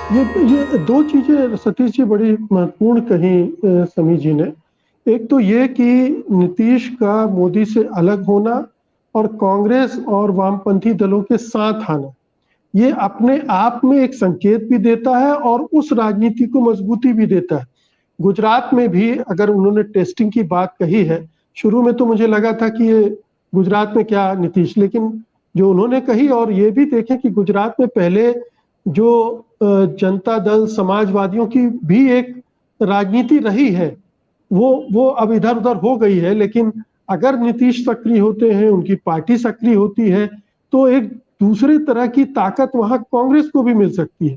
ये दो चीजें सतीश जी बड़ी महत्वपूर्ण कही समी जी ने। एक तो ये कि नीतीश का मोदी से अलग होना और कांग्रेस और वामपंथी दलों के साथ आना, ये अपने आप में एक संकेत भी देता है और उस राजनीति को मजबूती भी देता है। गुजरात में भी अगर उन्होंने टेस्टिंग की बात कही है, शुरू में तो मुझे लगा था कि ये गुजरात में क्या नीतीश, लेकिन जो उन्होंने कही, और ये भी देखें कि गुजरात में पहले जो जनता दल समाजवादियों की भी एक राजनीति रही है, वो अब इधर उधर हो गई है, लेकिन अगर नीतीश सक्रिय होते हैं, उनकी पार्टी सक्रिय होती है, तो एक दूसरे तरह की ताकत वहां कांग्रेस को भी मिल सकती है।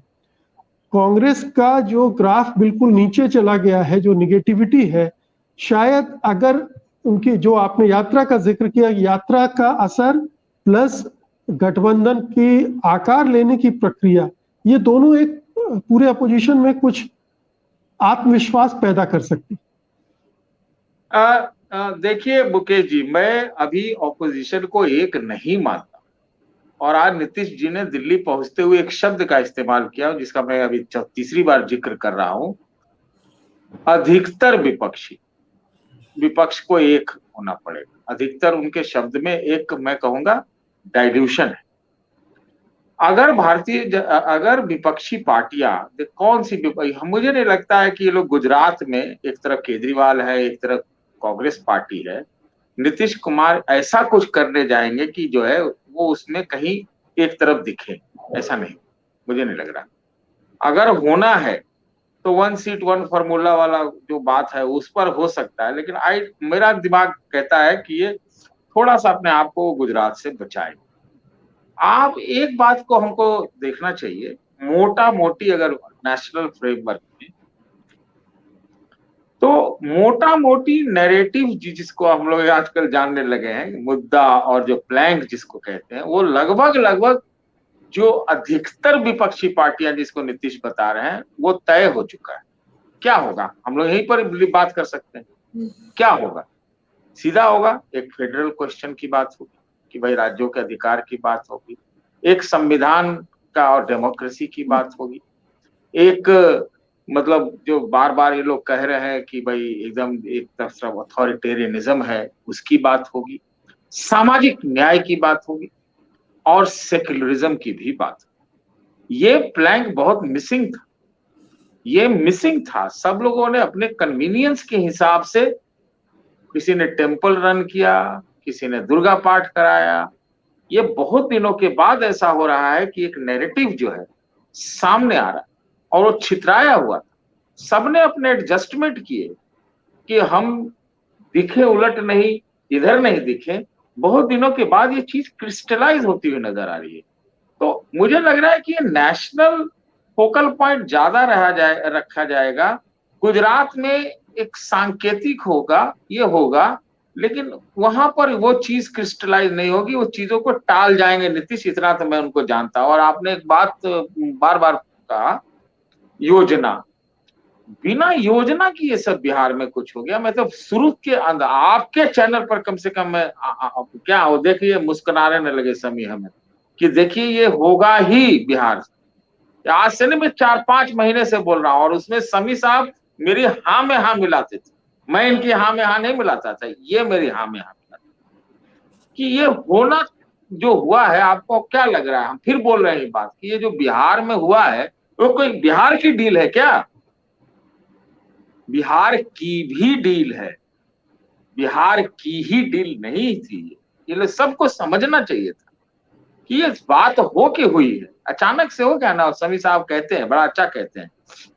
कांग्रेस का जो ग्राफ बिल्कुल नीचे चला गया है, जो निगेटिविटी है, शायद अगर उनकी जो आपने यात्रा का जिक्र किया, यात्रा का असर प्लस गठबंधन की आकार लेने की प्रक्रिया, ये दोनों एक पूरे अपोजिशन में कुछ आत्मविश्वास पैदा कर सकती। देखिए मुकेश जी, मैं अभी ऑपोजिशन को एक नहीं मानता। और आज नीतीश जी ने दिल्ली पहुंचते हुए एक शब्द का इस्तेमाल किया जिसका मैं अभी तीसरी बार जिक्र कर रहा हूं, अधिकतर विपक्षी। विपक्ष को एक होना पड़ेगा। अधिकतर उनके शब्द में एक मैं कहूंगा डाइल्यूशन है। अगर विपक्षी पार्टियां कौन सी मुझे नहीं लगता है कि ये लोग गुजरात में एक तरफ केजरीवाल है, एक तरफ कांग्रेस पार्टी है, नीतीश कुमार ऐसा कुछ करने जाएंगे कि जो है वो उसमें कहीं एक तरफ दिखे। ऐसा नहीं, मुझे नहीं लग रहा। अगर होना है तो वन सीट वन फॉर्मूला वाला जो बात है उस पर हो सकता है, लेकिन मेरा दिमाग कहता है कि ये थोड़ा सा अपने आप को गुजरात से बचाए। आप एक बात को हमको देखना चाहिए, मोटा मोटी अगर नेशनल फ्रेमवर्क में, तो मोटा मोटी नैरेटिव जिसको हम लोग आजकल जानने लगे हैं, मुद्दा और जो प्लैंक जिसको कहते हैं, वो लगभग लगभग जो अधिकतर विपक्षी पार्टियां जिसको नीतीश बता रहे हैं वो तय हो चुका है। क्या होगा हम लोग यहीं पर बात कर सकते हैं। क्या होगा? सीधा होगा, एक फेडरल क्वेश्चन की बात होगी कि भाई राज्यों के अधिकार की बात होगी, एक संविधान का और डेमोक्रेसी की बात होगी, एक मतलब जो बार बार ये लोग कह रहे हैं कि भाई एकदम एक तरफ अथॉरिटेरियनिज्म है उसकी बात होगी, सामाजिक न्याय की बात होगी और सेक्युलरिज्म की भी बात। ये प्लैंक बहुत मिसिंग था। ये मिसिंग था। सब लोगों ने अपने कन्वीनियंस के हिसाब से, किसी ने टेम्पल रन किया, किसी ने दुर्गा पाठ कराया। ये बहुत दिनों के बाद ऐसा हो रहा है कि एक नैरेटिव जो है सामने आ रहा है और वो छितराया हुआ था। सबने अपने एडजस्टमेंट किए कि हम दिखे उलट नहीं, इधर नहीं दिखे। बहुत दिनों के बाद ये चीज क्रिस्टलाइज होती हुई नजर आ रही है। तो मुझे लग रहा है कि ये नेशनल फोकल पॉइंट ज्यादा रखा जाएगा। गुजरात में एक सांकेतिक होगा, ये होगा, लेकिन वहां पर वो चीज क्रिस्टलाइज नहीं होगी। वो चीजों को टाल जाएंगे नीतीश, इतना तो मैं उनको जानता हूं। और आपने एक बात बार बार कहा, योजना। बिना योजना की ये सब बिहार में कुछ हो गया। मैं तो शुरू के अंदर आपके चैनल पर कम से कम मैं क्या हो, देखिए मुस्कुराने लगे समी हमें कि देखिए ये होगा ही बिहार से। आज से नहीं, मैं 4-5 महीने से बोल रहा हूं और उसमें समी साहब मेरी हाँ में हाँ मिलाते थे। मैं इनकी हाँ में हाँ नहीं मिलाता था, ये मेरी हाँ में हाँ मिलाते कि ये होना जो हुआ है। आपको क्या लग रहा है? हम फिर बोल रहे हैं बात कि ये जो बिहार में हुआ है वो कोई बिहार की डील है क्या? बिहार की भी डील है, बिहार की ही डील नहीं थी। ये लोग सबको समझना चाहिए था कि ये बात हो के हुई है, अचानक से हो गया ना। समी साहब कहते हैं, बड़ा अच्छा कहते हैं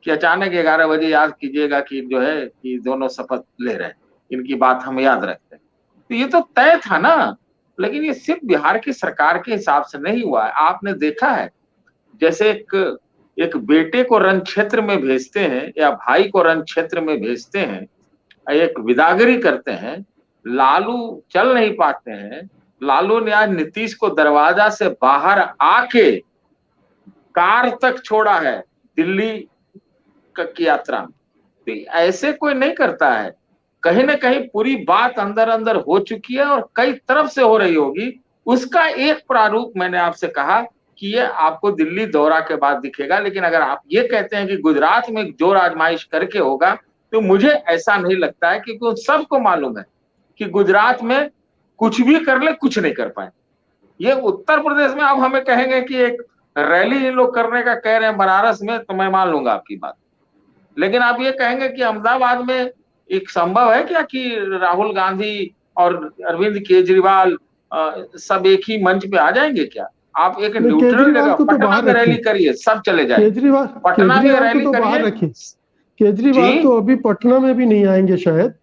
कि अचानक 11 बजे याद कीजिएगा कि जो है कि दोनों शपथ ले रहे हैं, इनकी बात हम याद रखते हैं। तो ये तो तय था ना। लेकिन ये सिर्फ बिहार की सरकार के हिसाब से नहीं हुआ है। आपने देखा है जैसे एक बेटे को रण क्षेत्र में भेजते हैं या भाई को रण क्षेत्र में भेजते हैं, एक विदागरी करते हैं, लालू चल नहीं पाते हैं। लालू ने आज नीतीश को दरवाजा से बाहर आके कार तक छोड़ा है दिल्ली की यात्रा में। तो ऐसे कोई नहीं करता है। कहीं ना कहीं पूरी बात अंदर अंदर हो चुकी है और कई तरफ से हो रही होगी। उसका एक प्रारूप मैंने आपसे कहा कि ये आपको दिल्ली दौरा के बाद दिखेगा, लेकिन अगर आप ये कहते हैं कि गुजरात में जोर आजमाइश करके होगा, तो मुझे ऐसा नहीं लगता है, क्योंकि उन सबको मालूम है कि गुजरात में कुछ भी कर ले कुछ नहीं कर पाए। ये उत्तर प्रदेश में आप हमें कहेंगे कि एक रैली इन लोग करने का कह रहे हैं बनारस में, तो मैं मान लूंगा आपकी बात। लेकिन आप ये कहेंगे कि अहमदाबाद में एक संभव है क्या कि राहुल गांधी और अरविंद केजरीवाल सब एक ही मंच पे आ जाएंगे क्या? आप एक न्यूट्रल जगह पटना में रैली करिए, सब चले जाए। पटना में रैली करिए। केजरीवाल तो अभी पटना में भी नहीं आएंगे शायद।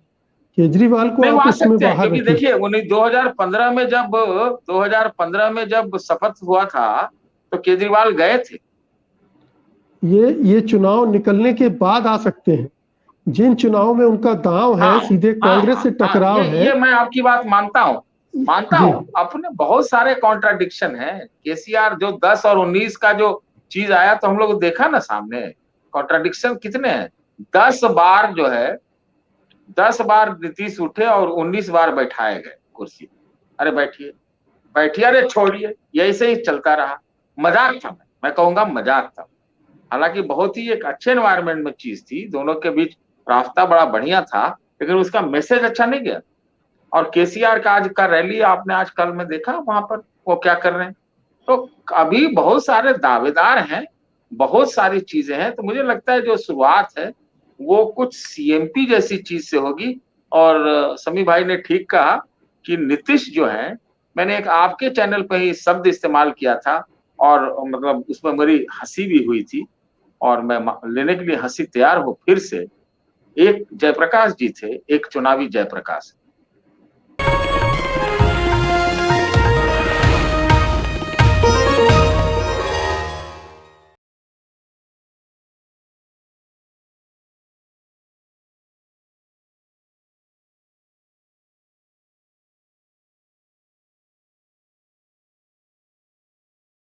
केजरीवाल को आप इसमें बाहर रखिए। देखिए 2015 में जब शपथ हुआ था तो केजरीवाल गए थे। ये चुनाव निकलने के बाद आ सकते हैं। जिन चुनाव में उनका दांव है, सीधे कांग्रेस से टकराव है। ये मैं आपकी बात मानता हूँ। अपने बहुत सारे कॉन्ट्राडिक्शन है। केसीआर जो 10 और 19 का जो चीज आया तो हम लोग देखा ना सामने, कॉन्ट्राडिक्शन कितने हैं। 10 बार जो है, 10 बार नीतीश उठे और 19 बार बैठाए गए कुर्सी। अरे बैठिए बैठिए, अरे छोड़िए, यही से ही चलता रहा। मजाक था, मैं कहूंगा मजाक था। हालांकि बहुत ही एक अच्छे एनवायरनमेंट में चीज थी, दोनों के बीच रास्ता बड़ा बढ़िया था, लेकिन उसका मैसेज अच्छा नहीं गया। और केसीआर का आज का रैली आपने आज कल में देखा, वहां पर वो क्या कर रहे हैं। तो अभी बहुत सारे दावेदार हैं, बहुत सारी चीजें हैं। तो मुझे लगता है जो शुरुआत है वो कुछ सीएमपी जैसी चीज से होगी। और समी भाई ने ठीक कहा कि नीतीश जो है, मैंने एक आपके चैनल पर ही शब्द इस्तेमाल किया था और मतलब उसमें मेरी हंसी भी हुई थी और मैं लेने के लिए हंसी तैयार हूं फिर से। एक जयप्रकाश जी थे, एक चुनावी जयप्रकाश,